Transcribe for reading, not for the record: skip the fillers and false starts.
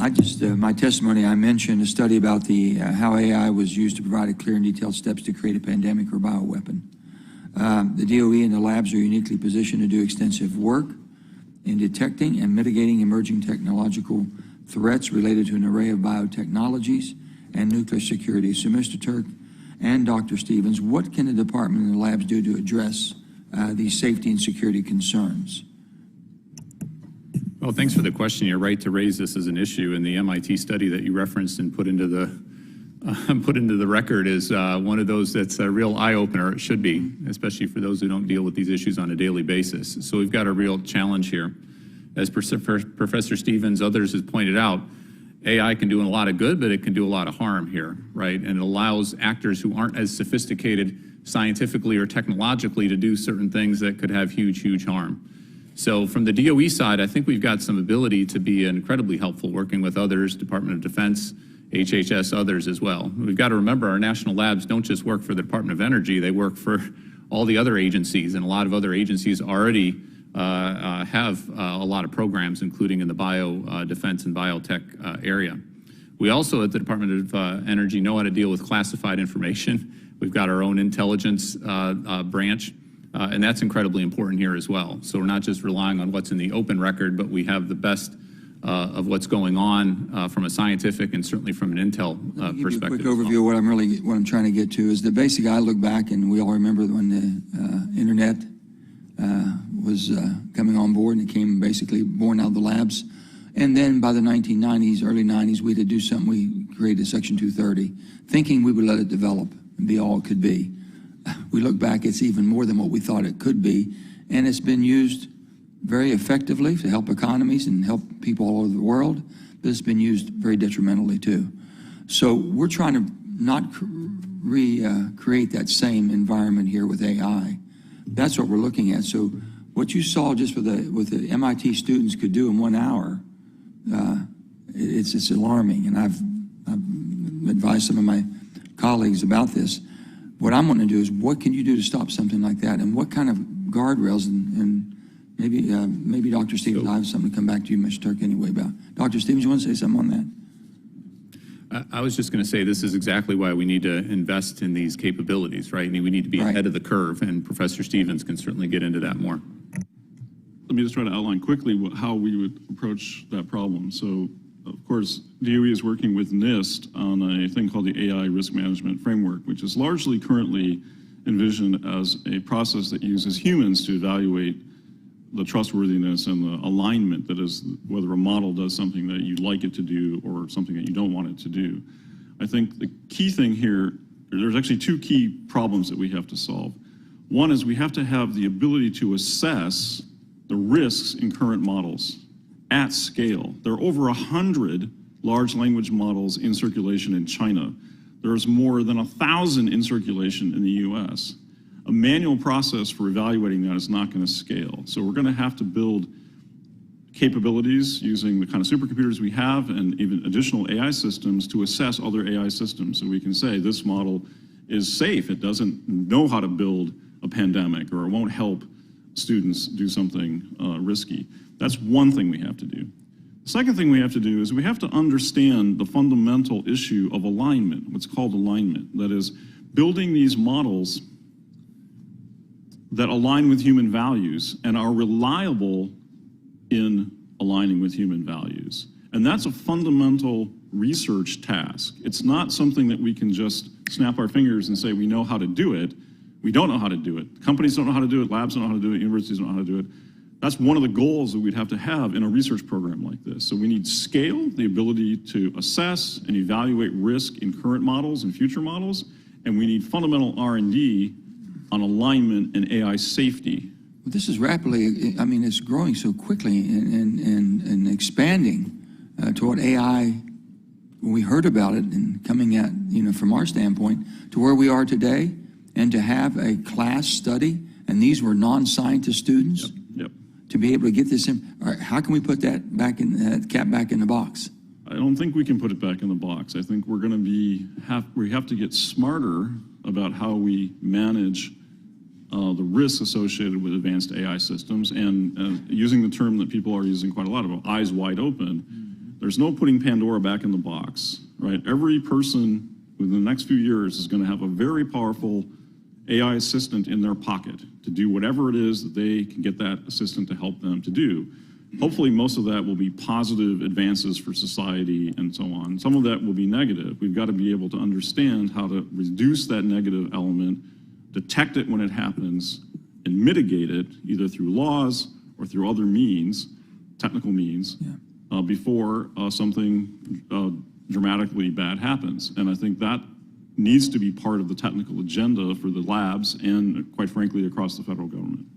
My testimony, I mentioned a study about how AI was used to provide a clear and detailed steps to create a pandemic or bioweapon. The DOE and the labs are uniquely positioned to do extensive work in detecting and mitigating emerging technological threats related to an array of biotechnologies and nuclear security. So, Mr. Turk and Dr. Stevens, what can the department and the labs do to address these safety and security concerns? Well, thanks for the question. You're right to raise this as an issue, and the MIT study that you referenced and put into the record is one of those that's a real eye-opener. It should be, especially for those who don't deal with these issues on a daily basis. So we've got a real challenge here. As Professor Stevens, others has pointed out, AI can do a lot of good, but it can do a lot of harm here, right? And it allows actors who aren't as sophisticated scientifically or technologically to do certain things that could have huge, huge harm. So from the DOE side, I think we've got some ability to be incredibly helpful working with others, Department of Defense, HHS, others as well. We've got to remember our national labs don't just work for the Department of Energy, they work for all the other agencies, and a lot of other agencies already have a lot of programs, including in the defense and biotech area. We also at the Department of Energy know how to deal with classified information. We've got our own intelligence branch. And that's incredibly important here as well. So we're not just relying on what's in the open record, but we have the best of what's going on from a scientific and certainly from an intel perspective. A quick overview of what I'm trying to get to is that basically I look back and we all remember when the internet was coming on board and it came basically born out of the labs. And then by the 1990s, early 90s, we had to do something. We created Section 230, thinking we would let it develop and be all it could be. We look back, it's even more than what we thought it could be, and it's been used very effectively to help economies and help people all over the world, but it's been used very detrimentally too. So we're trying to not recreate that same environment here with AI. That's what we're looking at. So what you saw just with the MIT students could do in 1 hour, it's alarming, and I've advised some of my colleagues about this. What I'm going to do is, what can you do to stop something like that, and what kind of guardrails, and maybe Dr. Stevens, I have something to come back to you, Mr. Turk, anyway, about. Dr. Stevens, you want to say something on that? I was just going to say this is exactly why we need to invest in these capabilities, right? We need to be ahead of the curve, and Professor Stevens can certainly get into that more. Let me just try to outline quickly how we would approach that problem. So, of course, DOE is working with NIST on a thing called the AI Risk Management Framework, which is largely currently envisioned as a process that uses humans to evaluate the trustworthiness and the alignment, that is, whether a model does something that you'd like it to do or something that you don't want it to do. I think the key thing here, there's actually two key problems that we have to solve. One is we have to have the ability to assess the risks in current models at scale. There are over 100 large language models in circulation in China. There's more than 1,000 in circulation in the US. A manual process for evaluating that is not going to scale. So we're going to have to build capabilities using the kind of supercomputers we have and even additional AI systems to assess other AI systems. So we can say this model is safe. It doesn't know how to build a pandemic, or it won't help students do something risky. That's one thing we have to do. The second thing we have to do is we have to understand the fundamental issue of alignment, what's called alignment. That is, building these models that align with human values and are reliable in aligning with human values. And that's a fundamental research task. It's not something that we can just snap our fingers and say we know how to do it. We don't know how to do it. Companies don't know how to do it. Labs don't know how to do it. Universities don't know how to do it. That's one of the goals that we'd have to have in a research program like this. So we need scale, the ability to assess and evaluate risk in current models and future models, and we need fundamental R&D on alignment and AI safety. Well, this is rapidly, I mean, it's growing so quickly and expanding to what AI, when we heard about it and coming at, from our standpoint, to where we are today, and to have a class study, and these were non-scientist students. Yep. To be able to get this in, how can we put that back in cat back in the box? I don't think we can put it back in the box. I think we're going to we have to get smarter about how we manage the risks associated with advanced AI systems, and using the term that people are using quite a lot about eyes wide open. there's no putting Pandora back in the box, right? Every person within the next few years is going to have a very powerful AI assistant in their pocket to do whatever it is that they can get that assistant to help them to do. Hopefully, most of that will be positive advances for society and so on. Some of that will be negative. We've got to be able to understand how to reduce that negative element, detect it when it happens, and mitigate it either through laws or through other means, technical means, before something dramatically bad happens. And I think that needs to be part of the technical agenda for the labs and, quite frankly, across the federal government.